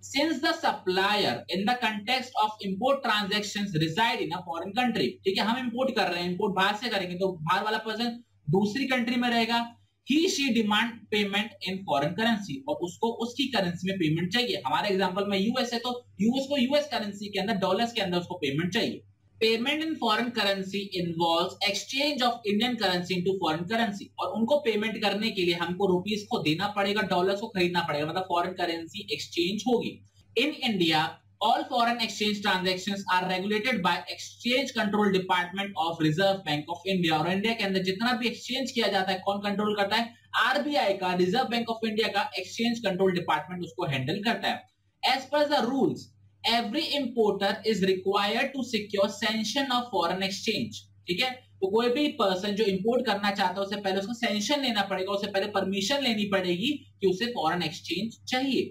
Since the supplier in the context of import transactions reside in a foreign country, ठीक है, हम इंपोर्ट कर रहे हैं, इंपोर्ट बाहर से करेंगे तो बाहर वाला पर्सन दूसरी कंट्री में रहेगा, he she demand payment in foreign currency, और उसको उसकी करेंसी में पेमेंट चाहिए। हमारे एग्जांपल में यूएस है तो यूएस को यूएस करेंसी के अंदर, डॉलर्स के अंदर उसको पेमेंट चाहिए। Payment in foreign currency involves exchange of Indian currency into foreign currency, और उनको पेमेंट करने के लिए हमको रुपीस को देना पड़ेगा, डॉलर्स को खरीदना पड़ेगा, मतलब फॉरेन करेंसी एक्सचेंज होगी। In India all foreign exchange transactions are regulated by exchange control department of Reserve Bank of India, और इंडिया के अंदर जितना भी एक्सचेंज किया जाता है कौन कंट्रोल करता है? आरबीआई का, रिजर्व बैंक ऑफ इंडिया का एक्सचेंज कंट्रोल डिपार्टमेंट उसको हैंडल करता है। As per the rules every importer is required to secure sanction of foreign exchange, ठीक है, तो कोई भी पर्सन जो इंपोर्ट करना चाहता है उससे पहले उसको सैंक्शन लेना पड़ेगा, उससे पहले परमिशन लेनी पड़ेगी कि उसे फॉरेन एक्सचेंज चाहिए।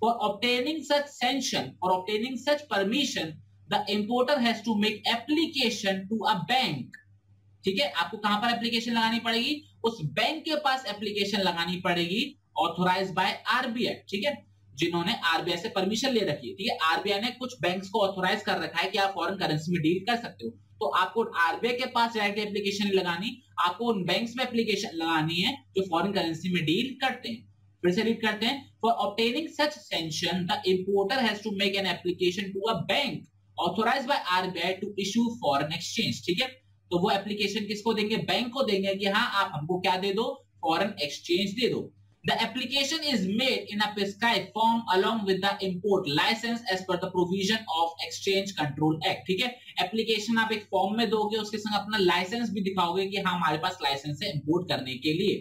फॉर ऑब्टेनिंग सच सैंक्शन और obtaining such permission the importer has to make application to a bank. ठीक है, आपको कहां पर एप्लीकेशन लगानी पड़ेगी? उस बैंक के पास एप्लीकेशन लगानी पड़ेगी ऑथोराइज बाय आरबीआई। ठीक है, जिन्होंने आरबीआई से परमिशन ले रखी है। ठीक है, आरबीआई ने कुछ बैंक्स को ऑथोराइज कर रखा है कि आप फॉरेन करेंसी में डील कर सकते हो। तो आपको आरबीआई के पास डायरेक्ट एप्लीकेशन लगानी, आपको उन बैंक्स में एप्लीकेशन लगानी है जो फॉरेन करेंसी में डील करते हैं। फिर से रीड करते हैं, for obtaining such sanction the importer has to make an application to a bank authorised by RBI to issue foreign exchange. ठीक है, तो वो एप्लीकेशन किसको देंगे? बैंक को देंगे कि हाँ आप हमको क्या दे दो? फॉरेन एक्सचेंज दे दो। The application is made in a prescribed form along with the import license as per the provision of Exchange Control Act। ठीक है, एप्लीकेशन आप एक फॉर्म में दोगे, उसके संग अपना लाइसेंस भी दिखाओगे कि हाँ हमारे पास लाइसेंस है इंपोर्ट करने के लिए।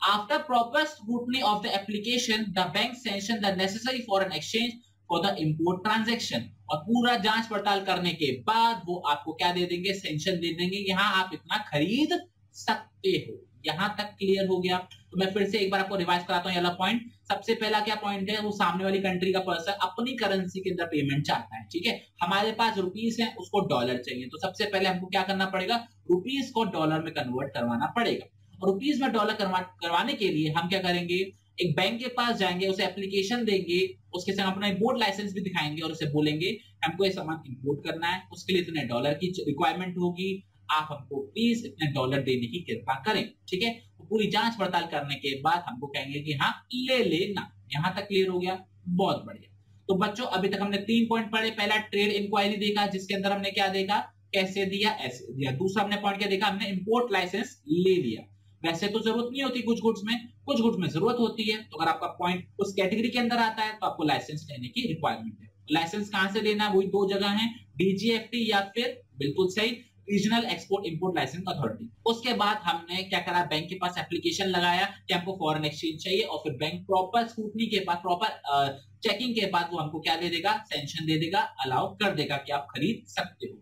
After proper scrutiny of the application, the bank sanction the necessary foreign exchange for the import transaction। और पूरा जांच पड़ताल करने के बाद वो आपको क्या दे देंगे? सैंक्शन दे देंगे कि हाँ आप इतना खरीद सकते हो। यहां तक क्लियर हो गया? तो मैं फिर से एक बार आपको रिवाइज कराता हूं। ये वाला पॉइंट, सबसे पहला क्या पॉइंट है? वो सामने वाली कंट्री का पर्सन अपनी करेंसी के अंदर पेमेंट चाहता है। ठीक है, हमारे पास रुपीस है, उसको डॉलर चाहिए, तो सबसे पहले हमको क्या करना पड़ेगा? रुपीस को डॉलर में कन्वर्ट करवाना पड़ेगा। और रुपीस में डॉलर करवाने के लिए हम क्या करेंगे? एक बैंक के पास जाएंगे, उसे एप्लीकेशन देंगे, उसके संग अपना इंपोर्ट लाइसेंस भी दिखाएंगे और उसे बोलेंगे हमको ये सामान इंपोर्ट करना है, उसके लिए इतने डॉलर की रिक्वायरमेंट होगी, आप हमको प्लीज इतने डॉलर देने की कृपा करें। ठीक है, तो पूरी जांच पड़ताल करने के बाद हमको कहेंगे कि हाँ ले लेना। यहां तक क्लियर हो गया? बहुत बढ़िया। तो बच्चों अभी तक हमने 3 पॉइंट पढ़े। पहला ट्रेड इंक्वायरी देखा, जिसके अंदर हमने क्या देखा? कैसे दिया, ऐसे दिया। दूसरा हमने पॉइंट क्या देखा? हमने इंपोर्ट लाइसेंस ले लिया। वैसे तो जरूरत नहीं होती कुछ गुड्स में, कुछ गुड्स में जरूरत होती है। तो अगर आपका पॉइंट उस कैटेगरी के अंदर आता है तो आपको लाइसेंस लेने की रिक्वायरमेंट है। लाइसेंस कहां से लेना है? वही 2 जगह है, डीजीएफटी या फिर बिल्कुल सही regional export import licence authority. उसके बाद हमने क्या करा? बैंक के पास एप्लीकेशन लगाया कि हमको फॉरेन एक्सचेंज चाहिए, और फिर बैंक प्रॉपर स्क्रूटनी के बाद, प्रॉपर चेकिंग के बाद वो हमको क्या दे देगा? सैंक्शन दे देगा, अलाउ कर देगा कि आप खरीद सकते हो।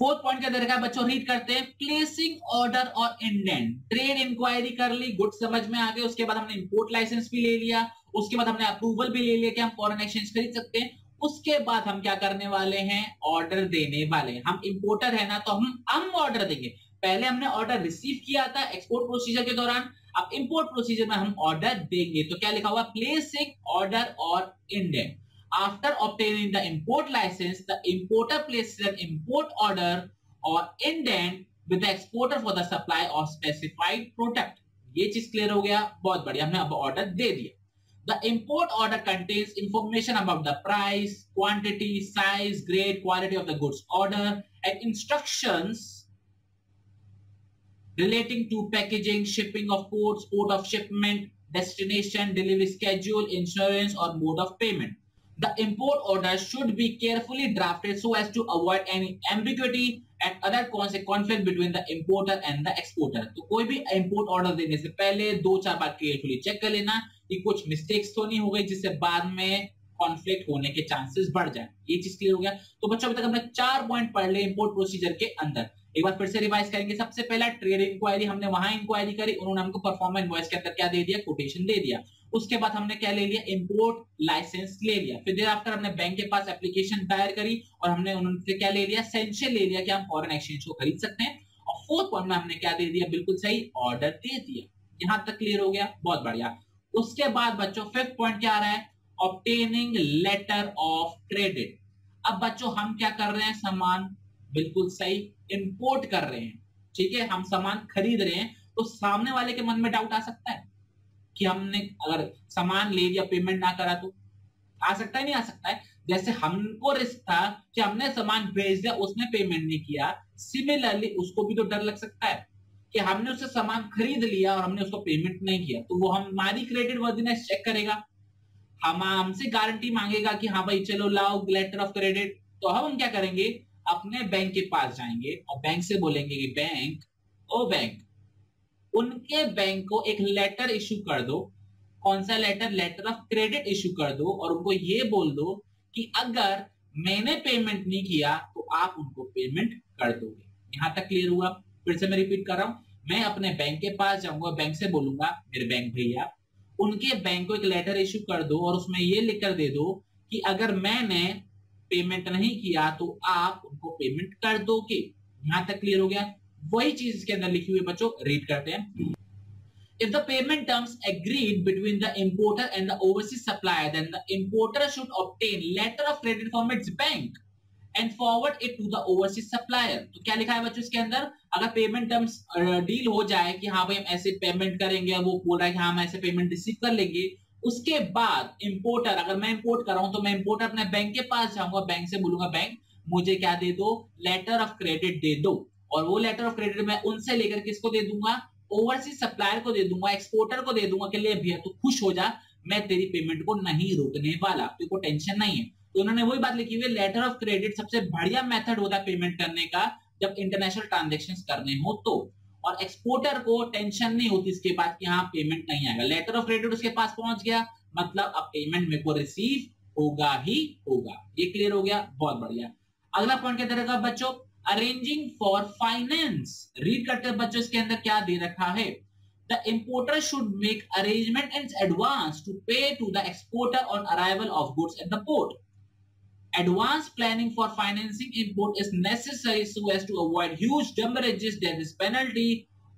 4th पॉइंट क्या दे रखा है बच्चों? रीड करते हैं, प्लेसिंग ऑर्डर और इंडेंट। ट्रेड इंक्वायरी कर ली, गुड समझ में आ गए। उसके बाद हमने इंपोर्ट लाइसेंस भी ले लिया, उसके बाद हमने अप्रूवल भी ले लिया कि हम फॉरेन एक्सचेंज खरीद सकते हैं। उसके बाद हम क्या करने वाले हैं? ऑर्डर देने वाले हैं। हम इंपोर्टर है ना, तो हम ऑर्डर देंगे। पहले हमने ऑर्डर रिसीव किया था एक्सपोर्ट प्रोसीजर के दौरान, अब इंपोर्ट प्रोसीजर में हम ऑर्डर देंगे। तो क्या लिखा हुआ? प्लेसिंग ऑर्डर और indent. After obtaining the import license, the importer places an import order or indent with the exporter for the supply of specified product। ये चीज क्लियर हो गया? बहुत बढ़िया, हमने अब ऑर्डर दे दिया। The import order contains information about the price, quantity, size, grade, quality of the goods order, and instructions relating to packaging, shipping of goods, port of shipment, destination, delivery schedule, insurance, or mode of payment। The import order should be carefully drafted so as to avoid any ambiguity and other conflict between the importer and the exporter। तो कोई भी import order देने से पहले 2-4 बार carefully check कर लेना कि कुछ मिस्टेक्स तो नहीं हो गई जिससे बाद में कॉन्फ्लिक्ट होने के चांसेस बढ़ जाए। ये चीज क्लियर हो गया? तो बच्चों अभी तक हमने 4 पॉइंट पढ़ लिए इंपोर्ट प्रोसीजर के अंदर। एक बार फिर से रिवाइज करेंगे। सबसे पहला ट्रेड इंक्वायरी, हमने वहां इंक्वायरी करी, उन्होंने हमको परफॉर्मेंस इनवॉइस के अंदर क्या दे दिया? कोटेशन दे दिया। उसके बाद हमने क्या ले लिया? इंपोर्ट लाइसेंस ले लिया। फिर देर आफ्टर हमने बैंक के पास एप्लीकेशन दायर करी और हमने उनसे क्या ले लिया? सैंक्शन ले लिया कि हम फॉरेन एक्सचेंज को खरीद सकते हैं। और 4th पॉइंट में हमने क्या दे दिया? बिल्कुल सही, ऑर्डर दे दिया। यहां तक क्लियर हो गया? बहुत बढ़िया। उसके बाद बच्चों 5th पॉइंट क्या आ रहा है? Obtaining letter of credit. अब बच्चों हम क्या कर रहे हैं? सामान बिल्कुल सही इंपोर्ट कर रहे हैं। ठीक है, हम सामान खरीद रहे हैं, तो सामने वाले के मन में डाउट आ सकता है कि हमने अगर सामान ले लिया, पेमेंट ना करा, तो आ सकता है नहीं आ सकता है? जैसे हमको रिस्क था कि हमने सामान भेज दिया, उसने पेमेंट नहीं किया, सिमिलरली उसको भी तो डर लग सकता है कि हमने उससे सामान खरीद लिया और हमने उसको पेमेंट नहीं किया, तो वो हमारी क्रेडिट वर्दीनेस चेक करेगा, हमसे गारंटी मांगेगा कि हाँ भाई चलो लाओ लेटर ऑफ क्रेडिट। तो हम क्या करेंगे? अपने बैंक के पास जाएंगे और बैंक से बोलेंगे कि बैंक, ओ बैंक, उनके बैंक को एक लेटर इश्यू कर दो। कौन सा letter? Letter of credit issue कर दो और उनको ये बोल दो कि अगर मैंने पेमेंट नहीं किया तो आप उनको पेमेंट कर दोगे। यहां तक क्लियर हुआ? फिर से मैं रिपीट कर रहा हूं, मैं अपने बैंक के पास जाऊंगा, बैंक से बोलूंगा मेरे बैंक भैया उनके बैंक को एक लेटर इश्यू कर दो और उसमें ये लिख कर दे दो कि अगर मैंने पेमेंट नहीं किया तो आप उनको पेमेंट कर दोगे। यहां तक क्लियर हो गया? वही चीज इसके अंदर लिखी हुई है बच्चों, रीड करते हैं। If the payment terms agreed between the importer and the overseas supplier, then the importer should obtain letter of credit from its bank and forward it to the overseas supplier। तो क्या लिखा है बच्चों इसके अंदर? अगर पेमेंट टर्म्स डील हो जाए कि हाँ भाई हम ऐसे पेमेंट करेंगे, वो बोल रहा है कि हाँ हम ऐसे पेमेंट रिसीव कर लेंगे, उसके बाद इंपोर्टर, अगर मैं इंपोर्ट कर रहा हूं तो मैं इंपोर्टर अपने बैंक के पास जाऊंगा, बैंक से बोलूंगा बैंक मुझे क्या दे दो, लेटर ऑफ क्रेडिट दे दो। और वो लेटर ऑफ क्रेडिट मैं उनसे लेकर किसको दे दूंगा, ओवरसीज सप्लायर को दे दूंगा, एक्सपोर्टर को दे दूंगा कि ले भैया तू खुश हो जा, मैं तेरी पेमेंट को नहीं रोकने वाला, तेरे को टेंशन नहीं है। तो उन्होंने वही बात लिखी हुई, लेटर ऑफ क्रेडिट सबसे बढ़िया मेथड होता है पेमेंट करने का जब इंटरनेशनल ट्रांजैक्शंस करने हो तो। और एक्सपोर्टर को टेंशन नहीं होती इसके बाद कि हाँ पेमेंट नहीं आएगा, लेटर ऑफ क्रेडिट उसके पास पहुंच गया मतलब अब पेमेंट मेरे को रिसीव होगा ही होगा। ये क्लियर हो गया? बहुत बढ़िया। अगला पॉइंट क्या दे रखा बच्चों, अरेंजिंग फॉर फाइनेंस। रीड करते हैं बच्चों इसके अंदर क्या दे रखा है, the importer should make arrangement in advance to pay to the exporter on arrival of goods at the port. Advanced planning for financing import is necessary so as to avoid huge damages. There is penalty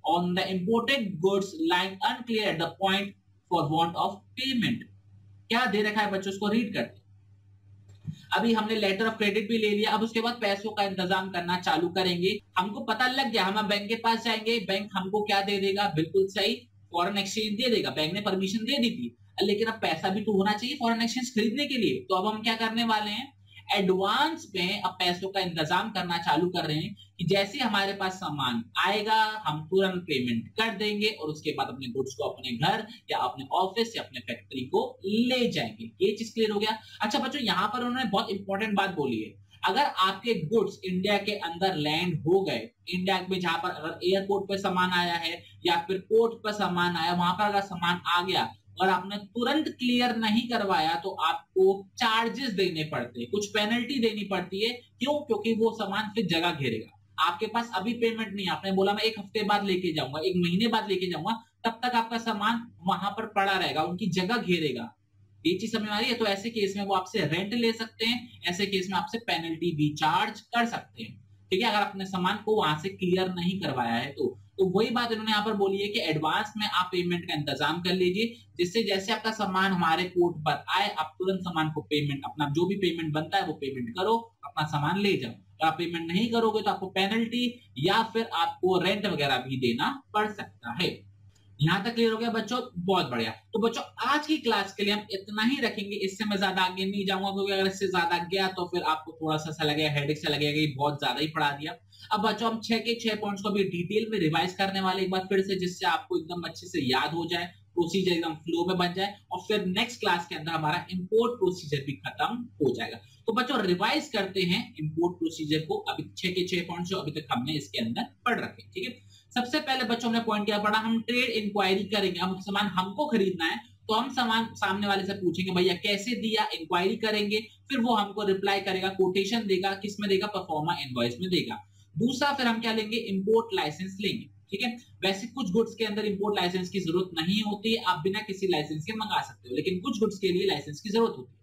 on the imported goods lying unclear at the point for want of payment। क्या दे रखा है बच्चों, उसको read करते हैं। अभी हमने लेटर ऑफ क्रेडिट भी ले लिया, अब उसके बाद पैसों का इंतजाम करना चालू करेंगे। हमको पता लग गया, हम बैंक के पास जाएंगे, बैंक हमको क्या दे देगा, बिल्कुल सही, फॉरेन एक्सचेंज दे देगा। बैंक ने परमिशन दे दी थी, लेकिन अब पैसा भी तो होना चाहिए फॉरेन एक्सचेंज खरीदने के लिए। तो अब हम क्या करने वाले हैं, एडवांस में अब पैसों का इंतजाम करना चालू कर रहे हैं कि जैसे हमारे पास सामान आएगा हम तुरंत पेमेंट कर देंगे और उसके बाद अपने गुड्स को अपने घर या अपने ऑफिस या अपने फैक्ट्री को ले जाएंगे। ये चीज क्लियर हो गया? अच्छा बच्चों, यहां पर उन्होंने बहुत इंपॉर्टेंट बात बोली है, अगर आपके गुड्स इंडिया के अंदर लैंड हो गए, इंडिया में जहां पर अगर एयरपोर्ट पर सामान आया है या फिर पोर्ट पर सामान आया, वहां पर अगर सामान आ गया और आपने तुरंत क्लियर नहीं करवाया तो आपको चार्जेस देने पड़ते हैं, कुछ पेनल्टी देनी पड़ती है। क्यों? क्योंकि वो सामान फिर जगह घेरेगा। आपके पास अभी पेमेंट नहीं, आपने बोला मैं एक हफ्ते बाद लेके जाऊंगा, एक महीने बाद लेके जाऊंगा, तब तक आपका सामान वहां पर पड़ा रहेगा, उनकी जगह घेरेगा। ये चीज समझ में आ रही है? तो ऐसे केस में वो आपसे रेंट ले सकते हैं, ऐसे केस में आपसे पेनल्टी भी चार्ज कर सकते हैं। ठीक है, अगर आपने सामान को वहां से क्लियर नहीं करवाया है तो वही बात इन्होंने यहाँ पर बोली है कि एडवांस में आप पेमेंट का इंतजाम कर लीजिए, जिससे जैसे आपका सामान हमारे पोर्ट पर आए आप तुरंत सामान को पेमेंट, अपना जो भी पेमेंट बनता है वो पेमेंट करो, अपना सामान ले जाओ। अगर आप पेमेंट नहीं करोगे तो आपको पेनल्टी या फिर आपको रेंट वगैरह भी देना पड़ सकता है। यहां तक क्लियर हो गया बच्चों? बहुत बढ़िया। तो बच्चों आज की क्लास के लिए हम इतना ही रखेंगे, इससे मैं ज्यादा आगे नहीं जाऊंगा, क्योंकि अगर इससे ज्यादा गया तो फिर आपको थोड़ा सा लगेगा, हेडेक सा लगेगा कि बहुत ज्यादा ही पढ़ा दिया। अब बच्चों हम 6 के 6 पॉइंट्स को भी डिटेल में रिवाइज करने वाले एक बार फिर से, जिससे आपको एकदम अच्छे से याद हो जाए, प्रोसीजर एकदम फ्लो में बन जाए और फिर नेक्स्ट क्लास के अंदर हमारा इंपोर्ट प्रोसीजर भी खत्म हो जाएगा। तो बच्चों रिवाइज करते हैं इंपोर्ट प्रोसीजर को, अभी 6 के 6 पॉइंट्स जो अभी तक हमने इसके अंदर पढ़ रखे। ठीक है, सबसे पहले बच्चों हमने पॉइंट क्या पढ़ा, हम ट्रेड इंक्वायरी करेंगे। हम सामान हमको खरीदना है तो हम सामान सामने वाले से पूछेंगे भैया कैसे दिया, इंक्वायरी करेंगे, फिर वो हमको रिप्लाई करेगा, कोटेशन देगा, किस में देगा, परफॉर्मा इनवॉइस में देगा। दूसरा फिर हम क्या लेंगे, इंपोर्ट लाइसेंस लेंगे। ठीक है, वैसे कुछ गुड्स के अंदर इंपोर्ट लाइसेंस की जरूरत नहीं होती है, आप बिना किसी लाइसेंस के मंगा सकते हो, लेकिन कुछ गुड्स के लिए लाइसेंस की जरूरत होती है।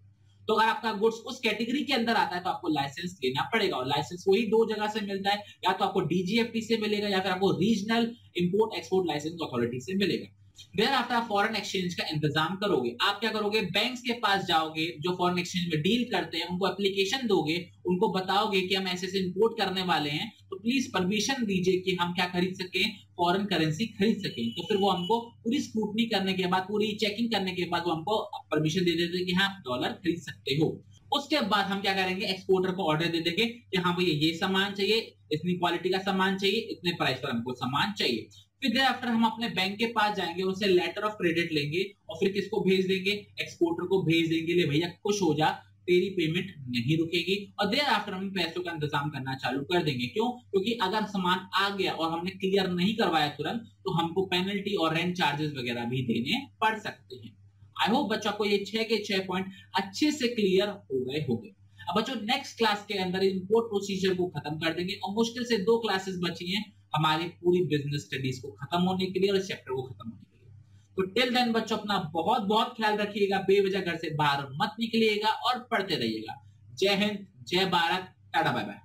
तो अगर आपका गुड्स उस कैटेगरी के अंदर आता है तो आपको लाइसेंस लेना पड़ेगा, और लाइसेंस वही 2 जगह से मिलता है, या तो आपको डीजीएफटी से मिलेगा या फिर आपको regional import export licence authority से मिलेगा। देयर आफ्टर आप फॉरेन एक्सचेंज का इंतजाम करोगे। आप क्या करोगे, बैंक्स के पास जाओगे जो फॉरेन एक्सचेंज में डील करते हैं, उनको एप्लीकेशन दोगे, उनको बताओगे कि हम ऐसे इंपोर्ट करने वाले हैं, तो प्लीज परमिशन दीजिए कि हम क्या खरीद सकें, फॉरेन करेंसी खरीद सकें। तो फिर वो हमको पूरी स्क्रूटनी करने के बाद, पूरी चेकिंग करने के बाद वो हमको परमिशन दे देते हैं कि हाँ डॉलर खरीद सकते हो। उसके बाद हम क्या करेंगे, एक्सपोर्टर को ऑर्डर दे देंगे कि हाँ भैया ये सामान चाहिए, इतनी क्वालिटी का सामान चाहिए, इतने प्राइस पर हमको सामान चाहिए। फिर आफ्टर हम अपने बैंक के पास जाएंगे, उनसे लेटर ऑफ क्रेडिट लेंगे और फिर किसको भेज देंगे, एक्सपोर्टर को भेज देंगे, ले भैया खुश हो जा, तेरी पेमेंट नहीं रुकेगी। और देयर आफ्टर हम पैसों का इंतजाम करना चालू कर देंगे। क्यों? क्योंकि अगर सामान आ गया और हमने क्लियर नहीं करवाया तुरंत तो हमको पेनल्टी और रेंट चार्जेस वगैरह भी देने पड़ सकते हैं। आई होप बच्चों को ये 6 के 6 पॉइंट अच्छे से क्लियर हो गए होंगे। अब बच्चों नेक्स्ट क्लास के अंदर इंपोर्ट प्रोसीजर को खत्म कर देंगे और मुश्किल से 2 क्लासेस बची हैं, हमारी पूरी बिजनेस स्टडीज को खत्म होने के लिए और इस चैप्टर को खत्म होने के लिए। तो टिल देन बच्चों अपना बहुत बहुत ख्याल रखिएगा, बेवजह घर से बाहर मत निकलिएगा और पढ़ते रहिएगा। जय हिंद, जय भारत, टाटा बाय बाय।